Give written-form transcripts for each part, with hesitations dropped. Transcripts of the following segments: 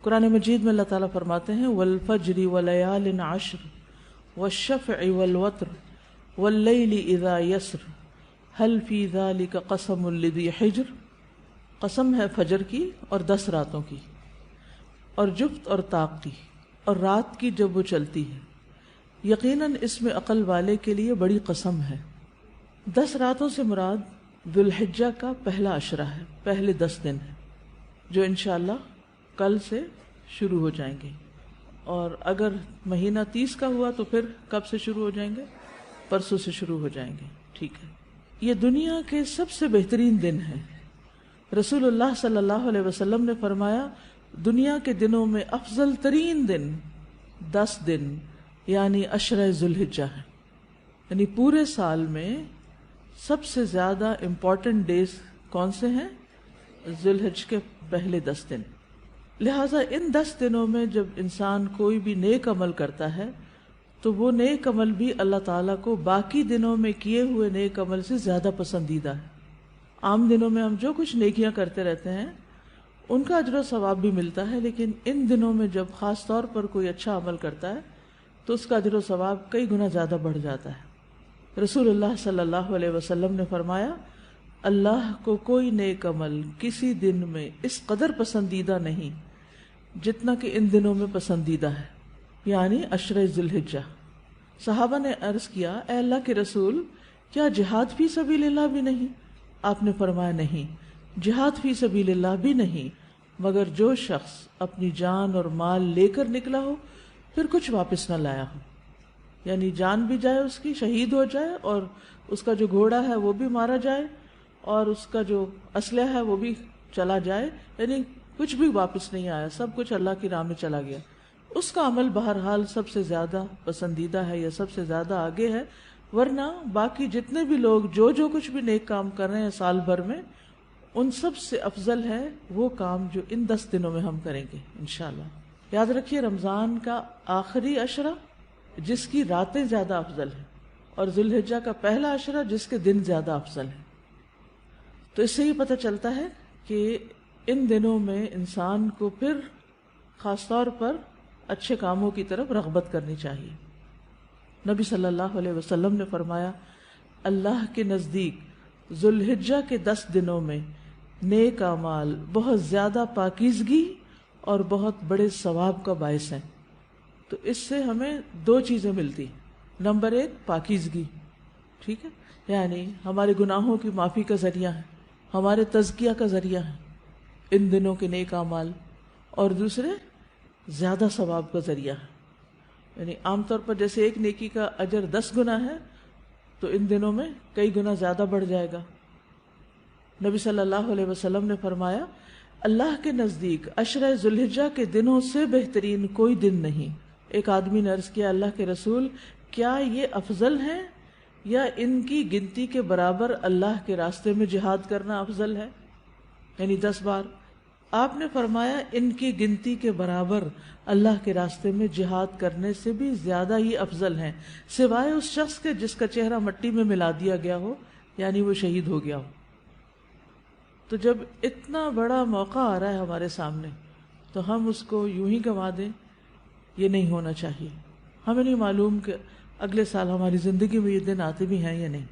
قرآن مجید میں اللہ تعالیٰ فرماتے ہیں والفجر وليال عشر والشفع والوتر واللیل اذا یسر هل فی ذلک قسم لذی حجر. قسم ہے فجر کی اور 10 راتوں کی اور جفت اور طاق کی اور رات کی جب وہ چلتی ہے، یقیناً اس میں عقل والے کے لیے بڑی قسم ہے. 10 راتوں سے مراد ذوالحجہ کا پہلا عشرہ ہے، پہلے 10 دن ہیں جو انشاءاللہ کل سے شروع ہو جائیں گے. اور اگر مہینہ 30 کا ہوا تو پھر کب سے شروع ہو جائیں گے؟ پرسوں سے شروع ہو جائیں گے. ٹھیک ہے، یہ دنیا کے سب سے بہترین دن ہیں. رسول اللہ صلی اللہ علیہ وسلم نے فرمایا دنیا کے دنوں میں افضل ترین دن 10 دن یعنی عشرہ ذوالحجہ ہے. یعنی پورے سال میں سب سے زیادہ امپورٹنٹ ڈیز کون سے ہیں؟ ذوالحج کے پہلے 10 دن. لہٰذا ان 10 دنوں میں جب انسان کوئی بھی نیک عمل کرتا ہے تو وہ نیک عمل بھی اللہ تعالیٰ کو باقی دنوں میں کیے ہوئے نیک عمل سے زیادہ پسندیدہ ہے. عام دنوں میں ہم جو کچھ نیکیاں کرتے رہتے ہیں ان کا اجر و ثواب بھی ملتا ہے، لیکن ان دنوں میں جب خاص طور پر کوئی اچھا عمل کرتا ہے تو اس کا اجر و ثواب کئی گنا زیادہ بڑھ جاتا ہے. رسول اللہ صلی اللہ علیہ وسلم نے فرمایا اللہ کو کوئی نیک عمل کسی دن میں اس قدر پسندیدہ نہیں جتنا کہ ان دنوں میں پسندیدہ ہے، یعنی عشرہ ذوالحجہ. صحابہ نے عرض کیا اے اللہ کے رسول کیا جہاد فی سبیل اللہ بھی نہیں؟ آپ نے فرمایا نہیں، جہاد فی سبیل اللہ بھی نہیں مگر جو شخص اپنی جان اور مال لے کر نکلا ہو پھر کچھ واپس نہ لایا ہو. یعنی جان بھی جائے، اس کی شہید ہو جائے، اور اس کا جو گھوڑا ہے وہ بھی مارا جائے، اور اس کا جو اسلحہ ہے وہ بھی چلا جائے، یعنی کچھ بھی واپس نہیں آیا، سب کچھ اللہ کی راہ میں چلا گیا. اس کا عمل بہرحال سب سے زیادہ پسندیدہ ہے یا سب سے زیادہ آگے ہے. ورنہ باقی جتنے بھی لوگ جو کچھ بھی نیک کام کر رہے ہیں سال بھر میں، ان سب سے افضل ہے وہ کام جو ان 10 دنوں میں ہم کریں گے انشاءاللہ. یاد رکھیے رمضان کا آخری عشرہ جس کی راتیں زیادہ افضل ہیں، اور ذوالحجہ کا پہلا عشرہ جس کے دن زیادہ افضل ہیں. تو اس سے یہ پتہ چلتا ہے کہ ان دنوں میں انسان کو پھر خاص طور پر اچھے کاموں کی طرف رغبت کرنی چاہیے. نبی صلی اللہ علیہ وسلم نے فرمایا اللہ کے نزدیک ذوالحجہ کے 10 دنوں میں نیک اعمال بہت زیادہ پاکیزگی اور بہت بڑے ثواب کا باعث ہیں. تو اس سے ہمیں 2 چیزیں ملتی. نمبر 1 پاکیزگی، ٹھیک ہے، یعنی ہمارے گناہوں کی معافی کا ذریعہ ہے، ہمارے تزکیہ کا ذریعہ ہے ان دنوں کے نیک اعمال. اور دوسرے زیادہ ثواب کا ذریعہ ہے. یعنی عام طور پر جیسے ایک نیکی کا اجر 10 گنا ہے تو ان دنوں میں کئی گنا زیادہ بڑھ جائے گا. نبی صلی اللہ علیہ وسلم نے فرمایا اللہ کے نزدیک عشرہ ذوالحجہ کے دنوں سے بہترین کوئی دن نہیں. ایک آدمی نے عرض کیا اللہ کے رسول کیا یہ افضل ہیں یا ان کی گنتی کے برابر اللہ کے راستے میں جہاد کرنا افضل ہے؟ یعنی 10 بار. آپ نے فرمایا ان کی گنتی کے برابر اللہ کے راستے میں جہاد کرنے سے بھی زیادہ ہی افضل ہیں، سوائے اس شخص کے جس کا چہرہ مٹی میں ملا دیا گیا ہو، یعنی وہ شہید ہو گیا ہو. تو جب اتنا بڑا موقع آ رہا ہے ہمارے سامنے تو ہم اس کو یوں ہی گنوا دیں، یہ نہیں ہونا چاہیے. ہمیں نہیں معلوم کہ اگلے سال ہماری زندگی میں یہ دن آتے بھی ہیں یا نہیں،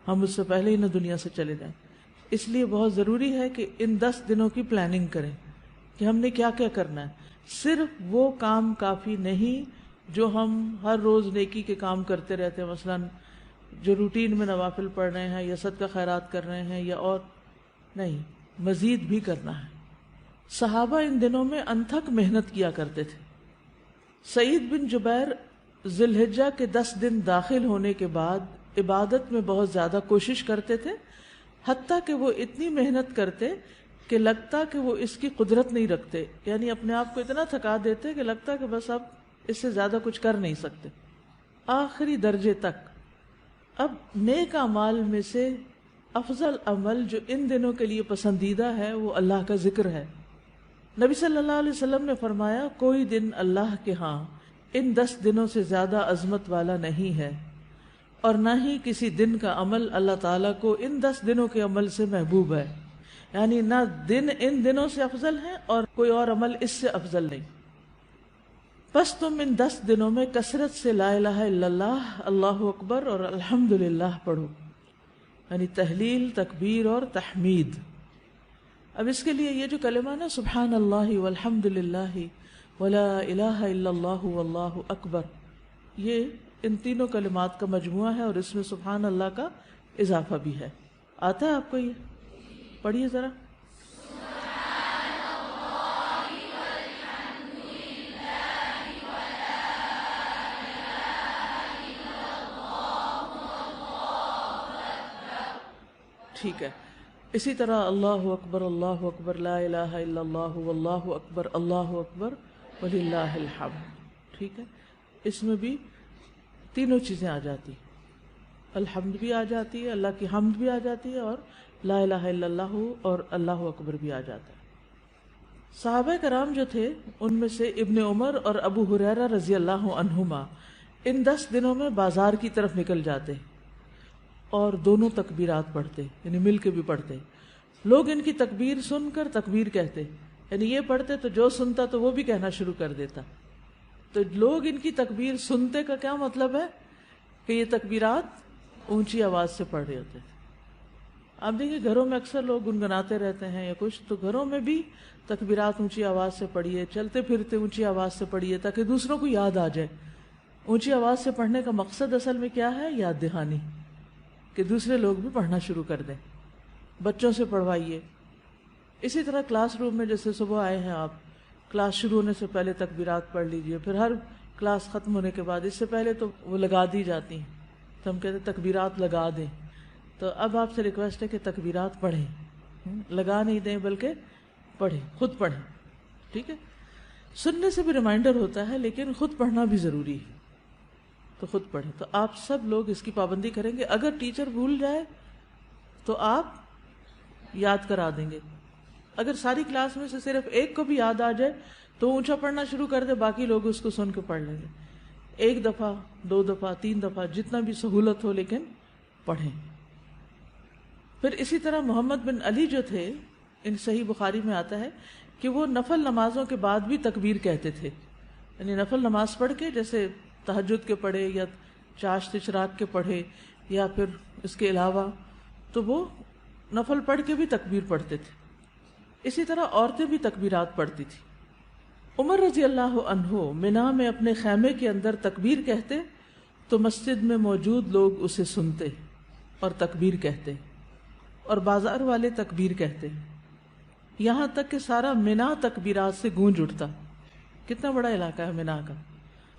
ہم اس سے پہلے ہی نہ دنیا سے چلے جائیں. اس لیے بہت ضروری ہے کہ ان 10 دنوں کی پلاننگ کریں کہ ہم نے کیا کیا کرنا ہے. صرف وہ کام کافی نہیں جو ہم ہر روز نیکی کے کام کرتے رہتے ہیں، مثلا جو روٹین میں نوافل پڑھ رہے ہیں یا صدقہ خیرات کر رہے ہیں یا اور نہیں، مزید بھی کرنا ہے. صحابہ ان دنوں میں انتھک محنت کیا کرتے تھے. سعید بن جبیر ذوالحجہ کے 10 دن داخل ہونے کے بعد عبادت میں بہت زیادہ کوشش کرتے تھے، حتیٰ کہ وہ اتنی محنت کرتے کہ لگتا کہ وہ اس کی قدرت نہیں رکھتے، یعنی اپنے آپ کو اتنا تھکا دیتے کہ لگتا کہ بس اب اس سے زیادہ کچھ کر نہیں سکتے، آخری درجے تک. اب نیک اعمال میں سے افضل عمل جو ان دنوں کے لیے پسندیدہ ہے وہ اللہ کا ذکر ہے. نبی صلی اللہ علیہ وسلم نے فرمایا کوئی دن اللہ کے ہاں ان 10 دنوں سے زیادہ عظمت والا نہیں ہے، اور نہ ہی کسی دن کا عمل اللہ تعالیٰ کو ان 10 دنوں کے عمل سے محبوب ہے. یعنی نہ دن ان دنوں سے افضل ہیں اور کوئی اور عمل اس سے افضل نہیں. بس تم ان 10 دنوں میں کثرت سے لا الہ الا اللہ، اللہ اکبر اور الحمدللہ پڑھو، یعنی تحلیل، تکبیر اور تحمید. اب اس کے لیے یہ جو کلمہ نا سبحان اللہ والحمدللہ ولا الہ الا اللہ واللہ اکبر، یہ ان تینوں کلمات کا مجموعہ ہے اور اس میں سبحان اللہ کا اضافہ بھی ہے. آتا ہے آپ کو؟ یہ پڑھیے ذرا. ٹھیک ہے. اسی طرح اللہ اکبر لا الہ الا اللہ واللہ اکبر وللہ الحمد. ٹھیک ہے. اس میں بھی تینوں چیزیں آ جاتی، الحمد بھی آ جاتی ہے، اللہ کی حمد بھی آ جاتی ہے، اور لا الہ الا اللہ اور اللہ اکبر بھی آ جاتا ہے. صحابہ کرام جو تھے ان میں سے ابن عمر اور ابو ہریرہ رضی اللہ عنہما ان 10 دنوں میں بازار کی طرف نکل جاتے اور دونوں تکبیرات پڑھتے، یعنی مل کے بھی پڑھتے. لوگ ان کی تکبیر سن کر تکبیر کہتے، یعنی یہ پڑھتے تو جو سنتا تو وہ بھی کہنا شروع کر دیتا. تو لوگ ان کی تکبیر سنتے کا کیا مطلب ہے کہ یہ تکبیرات اونچی آواز سے پڑھ رہے ہوتے تھے. آپ دیکھیں گھروں میں اکثر لوگ گنگناتے رہتے ہیں یا کچھ، تو گھروں میں بھی تکبیرات اونچی آواز سے پڑھیے، چلتے پھرتے اونچی آواز سے پڑھیے تاکہ دوسروں کو یاد آ جائے. اونچی آواز سے پڑھنے کا مقصد اصل میں کیا ہے؟ یاد دہانی، کہ دوسرے لوگ بھی پڑھنا شروع کر دیں. بچوں سے پڑھوائیے. اسی طرح کلاس روم میں جیسے صبح آئے ہیں آپ، کلاس شروع ہونے سے پہلے تکبیرات پڑھ لیجئے، پھر ہر کلاس ختم ہونے کے بعد اس سے پہلے تو وہ لگا دی جاتی ہیں، تو ہم کہتے ہیں تکبیرات لگا دیں. تو اب آپ سے ریکویسٹ ہے کہ تکبیرات پڑھیں، لگا نہیں دیں بلکہ پڑھیں، خود پڑھیں. ٹھیک ہے. سننے سے بھی ریمائنڈر ہوتا ہے لیکن خود پڑھنا بھی ضروری ہے، تو خود پڑھیں. تو آپ سب لوگ اس کی پابندی کریں گے. اگر ٹیچر بھول جائے تو آپ یاد کرا دیں گے. اگر ساری کلاس میں سے صرف ایک کو بھی یاد آ جائے تو اونچا پڑھنا شروع کر دے، باقی لوگ اس کو سن کے پڑھ لیں گے. 1 دفعہ 2 دفعہ 3 دفعہ جتنا بھی سہولت ہو، لیکن پڑھیں. پھر اسی طرح محمد بن علی جو تھے، ان صحیح بخاری میں آتا ہے کہ وہ نفل نمازوں کے بعد بھی تکبیر کہتے تھے. یعنی نفل نماز پڑھ کے، جیسے تہجد کے پڑھے یا چاشت اشراق کے پڑھے یا پھر اس کے علاوہ، تو وہ نفل پڑھ کے بھی تکبیر پڑھتے تھے. اسی طرح عورتیں بھی تکبیرات پڑھتی تھی. عمر رضی اللہ عنہ منا میں اپنے خیمے کے اندر تکبیر کہتے تو مسجد میں موجود لوگ اسے سنتے اور تکبیر کہتے، اور بازار والے تکبیر کہتے، یہاں تک کہ سارا منا تکبیرات سے گونج اٹھتا. کتنا بڑا علاقہ ہے منا کا،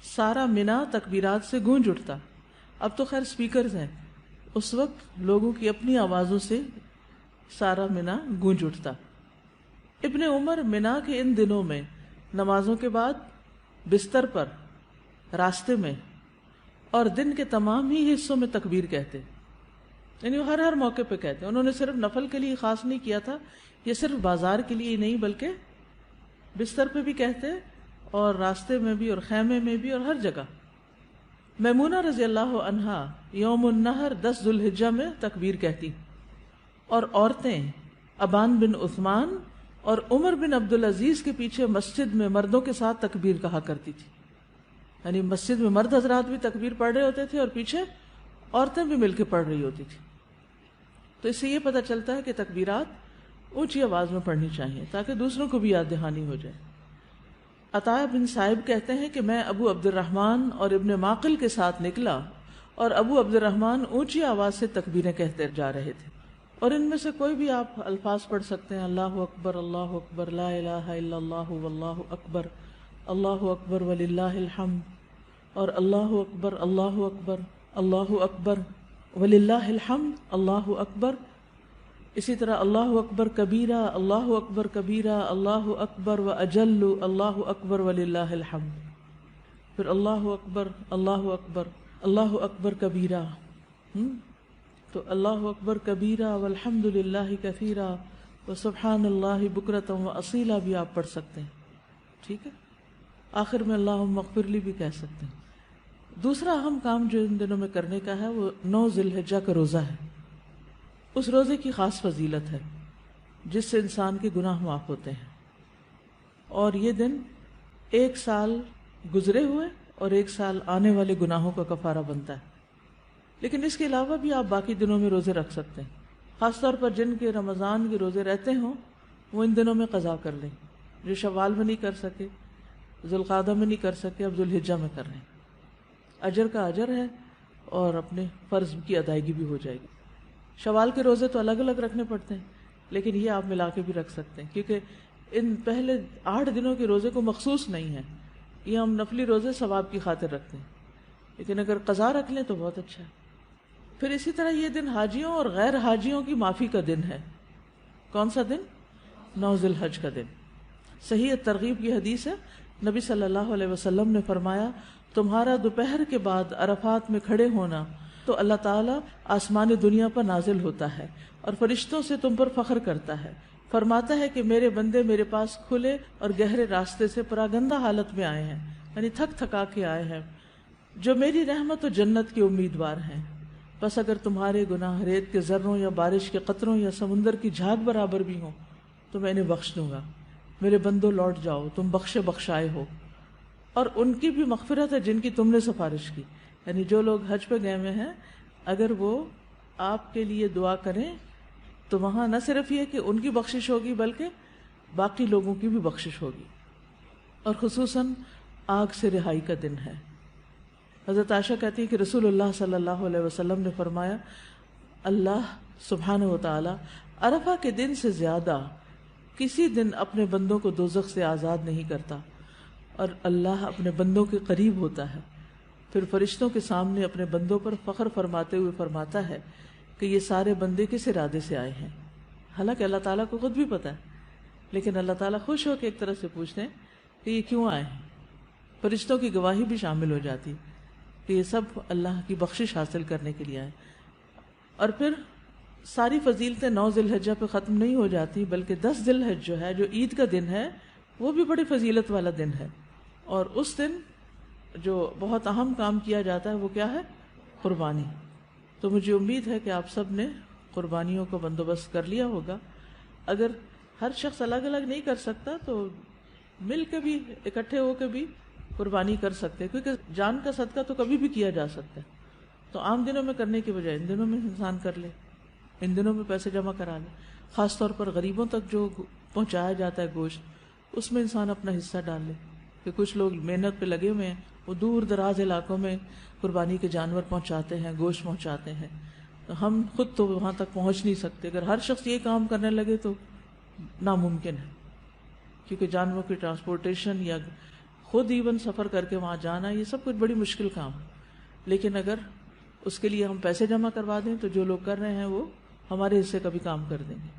سارا منا تکبیرات سے گونج اٹھتا. اب تو خیر سپیکرز ہیں، اس وقت لوگوں کی اپنی آوازوں سے سارا منا گونج اٹھتا. ابن عمر منا کے ان دنوں میں نمازوں کے بعد بستر پر، راستے میں اور دن کے تمام ہی حصوں میں تکبیر کہتے، یعنی وہ ہر موقع پہ کہتے. انہوں نے صرف نفل کے لیے خاص نہیں کیا تھا، یہ صرف بازار کے لیے نہیں بلکہ بستر پہ بھی کہتے اور راستے میں بھی اور خیمے میں بھی اور ہر جگہ. میمونہ رضی اللہ عنہا یوم النحر 10 ذو الحجہ میں تکبیر کہتی، اور عورتیں ابان بن عثمان اور عمر بن عبدالعزیز کے پیچھے مسجد میں مردوں کے ساتھ تکبیر کہا کرتی تھی. یعنی مسجد میں مرد حضرات بھی تکبیر پڑھ رہے ہوتے تھے اور پیچھے عورتیں بھی مل کے پڑھ رہی ہوتی تھی. تو اس سے یہ پتہ چلتا ہے کہ تکبیرات اونچی آواز میں پڑھنی چاہیے تاکہ دوسروں کو بھی یاد دہانی ہو جائے. عطا بن صائب کہتے ہیں کہ میں ابو عبد الرحمن اور ابن معقل کے ساتھ نکلا اور ابو عبد الرحمن اونچی آواز سے تکبیریں کہتے جا رہے تھے، اور ان میں سے کوئی بھی آپ الفاظ پڑھ سکتے ہیں، اللہ اکبر لا الہ الا اللہ واللہ اکبر وللہ الحمد، اور اللہ اکبر وللہ الحمد، اللہ اکبر. اسی طرح اللہ اکبر کبیرہ، اللہ اکبر و اجل، اللہ اکبر وللہ الحمد. پھر اللہ اکبر کبیرہ، تو اللہ اکبر کبیرہ والحمد للہ کثیرہ وسبحان اللہ بکرۃ واصیلا بھی آپ پڑھ سکتے ہیں. ٹھیک ہے. آخر میں اللہم اغفر لی بھی کہہ سکتے ہیں. دوسرا اہم کام جو ان دنوں میں کرنے کا ہے وہ 9 ذی الحجہ کا روزہ ہے. اس روزے کی خاص فضیلت ہے. جس سے انسان کے گناہ معاف ہوتے ہیں، اور یہ دن 1 سال گزرے ہوئے اور 1 سال آنے والے گناہوں کا کفارہ بنتا ہے۔ لیکن اس کے علاوہ بھی آپ باقی دنوں میں روزے رکھ سکتے ہیں، خاص طور پر جن کے رمضان کے روزے رہتے ہوں وہ ان دنوں میں قضا کر لیں، جو شوال میں نہیں کر سکے، ذوالقعدہ میں نہیں کر سکے، اب ذوالحجہ میں کر لیں، اجر کا اجر ہے اور اپنے فرض کی ادائیگی بھی ہو جائے گی۔ شوال کے روزے تو الگ الگ رکھنے پڑتے ہیں، لیکن یہ آپ ملا کے بھی رکھ سکتے ہیں، کیونکہ ان پہلے 8 دنوں کے روزے کو مخصوص نہیں ہے، یہ ہم نفلی روزے ثواب کی خاطر رکھتے ہیں، لیکن اگر قضا رکھ لیں تو بہت اچھا ہے۔ پھر اسی طرح یہ دن حاجیوں اور غیر حاجیوں کی معافی کا دن ہے۔ کون سا دن؟ 9 ذی الحج کا دن۔ صحیح ترغیب کی حدیث ہے، نبی صلی اللہ علیہ وسلم نے فرمایا، تمہارا دوپہر کے بعد عرفات میں کھڑے ہونا تو اللہ تعالیٰ آسمان دنیا پر نازل ہوتا ہے اور فرشتوں سے تم پر فخر کرتا ہے، فرماتا ہے کہ میرے بندے میرے پاس کھلے اور گہرے راستے سے پراگندہ حالت میں آئے ہیں، یعنی تھک تھکا کے آئے ہیں، جو میری رحمت و جنت کے امیدوار ہیں، بس اگر تمہارے گناہ ریت کے ذروں یا بارش کے قطروں یا سمندر کی جھاگ برابر بھی ہوں تو میں انہیں بخش دوں گا۔ میرے بندوں لوٹ جاؤ، تم بخشے بخشائے ہو، اور ان کی بھی مغفرت ہے جن کی تم نے سفارش کی۔ یعنی جو لوگ حج پہ گئے ہوئے ہیں، اگر وہ آپ کے لیے دعا کریں تو وہاں نہ صرف یہ کہ ان کی بخشش ہوگی بلکہ باقی لوگوں کی بھی بخشش ہوگی، اور خصوصاً آگ سے رہائی کا دن ہے۔ حضرت عائشہ کہتی ہے کہ رسول اللہ صلی اللہ علیہ وسلم نے فرمایا، اللہ سبحانہ و تعالی عرفہ کے دن سے زیادہ کسی دن اپنے بندوں کو دوزخ سے آزاد نہیں کرتا، اور اللہ اپنے بندوں کے قریب ہوتا ہے، پھر فرشتوں کے سامنے اپنے بندوں پر فخر فرماتے ہوئے فرماتا ہے کہ یہ سارے بندے کس ارادے سے آئے ہیں۔ حالانکہ اللہ تعالیٰ کو خود بھی پتہ ہے، لیکن اللہ تعالیٰ خوش ہو کے ایک طرح سے پوچھتے ہیں کہ یہ کیوں آئے ہیں۔ فرشتوں کی گواہی بھی شامل ہو جاتی ہے کہ یہ سب اللہ کی بخشش حاصل کرنے کے لیے آئے۔ اور پھر ساری فضیلتیں 9 ذی الحجہ پہ ختم نہیں ہو جاتی، بلکہ 10 ذی الحجہ جو ہے، جو عید کا دن ہے، وہ بھی بڑی فضیلت والا دن ہے، اور اس دن جو بہت اہم کام کیا جاتا ہے وہ کیا ہے؟ قربانی۔ تو مجھے امید ہے کہ آپ سب نے قربانیوں کا بندوبست کر لیا ہوگا۔ اگر ہر شخص الگ الگ نہیں کر سکتا تو مل کے بھی، اکٹھے ہو کے بھی قربانی کر سکتے، کیونکہ جان کا صدقہ تو کبھی بھی کیا جا سکتا ہے۔ تو عام دنوں میں کرنے کے بجائے ان دنوں میں انسان کر لے، ان دنوں میں پیسے جمع کرا لے، خاص طور پر غریبوں تک جو پہنچایا جاتا ہے گوشت، اس میں انسان اپنا حصہ ڈال لے، کہ کچھ لوگ محنت پہ لگے ہوئے ہیں، وہ دور دراز علاقوں میں قربانی کے جانور پہنچاتے ہیں، گوشت پہنچاتے ہیں، تو ہم خود تو وہاں تک پہنچ نہیں سکتے۔ اگر ہر شخص یہ کام کرنے لگے تو ناممکن ہے، کیونکہ جانوروں کی ٹرانسپورٹیشن یا خود ایون سفر کر کے وہاں جانا، یہ سب کچھ بڑی مشکل کام ہے۔ لیکن اگر اس کے لیے ہم پیسے جمع کروا دیں تو جو لوگ کر رہے ہیں وہ ہمارے حصے کا بھی کام کر دیں گے۔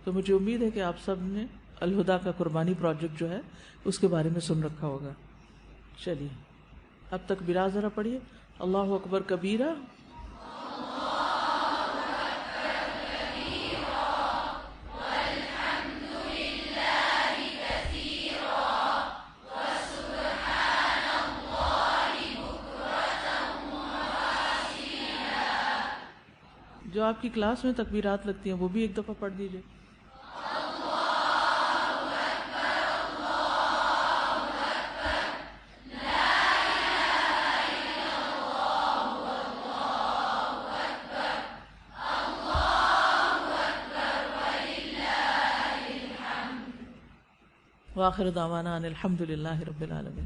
تو مجھے امید ہے کہ آپ سب نے الہدا کا قربانی پروجیکٹ جو ہے اس کے بارے میں سن رکھا ہوگا۔ چلیے اب تک تکبیرات ذرا پڑھیے۔ اللہ اکبر کبیرہ، جو آپ کی کلاس میں تکبیرات لگتی ہیں وہ بھی ایک دفعہ پڑھ دیجیے۔ وآخر دعوانا ان الحمد للہ رب العالمین۔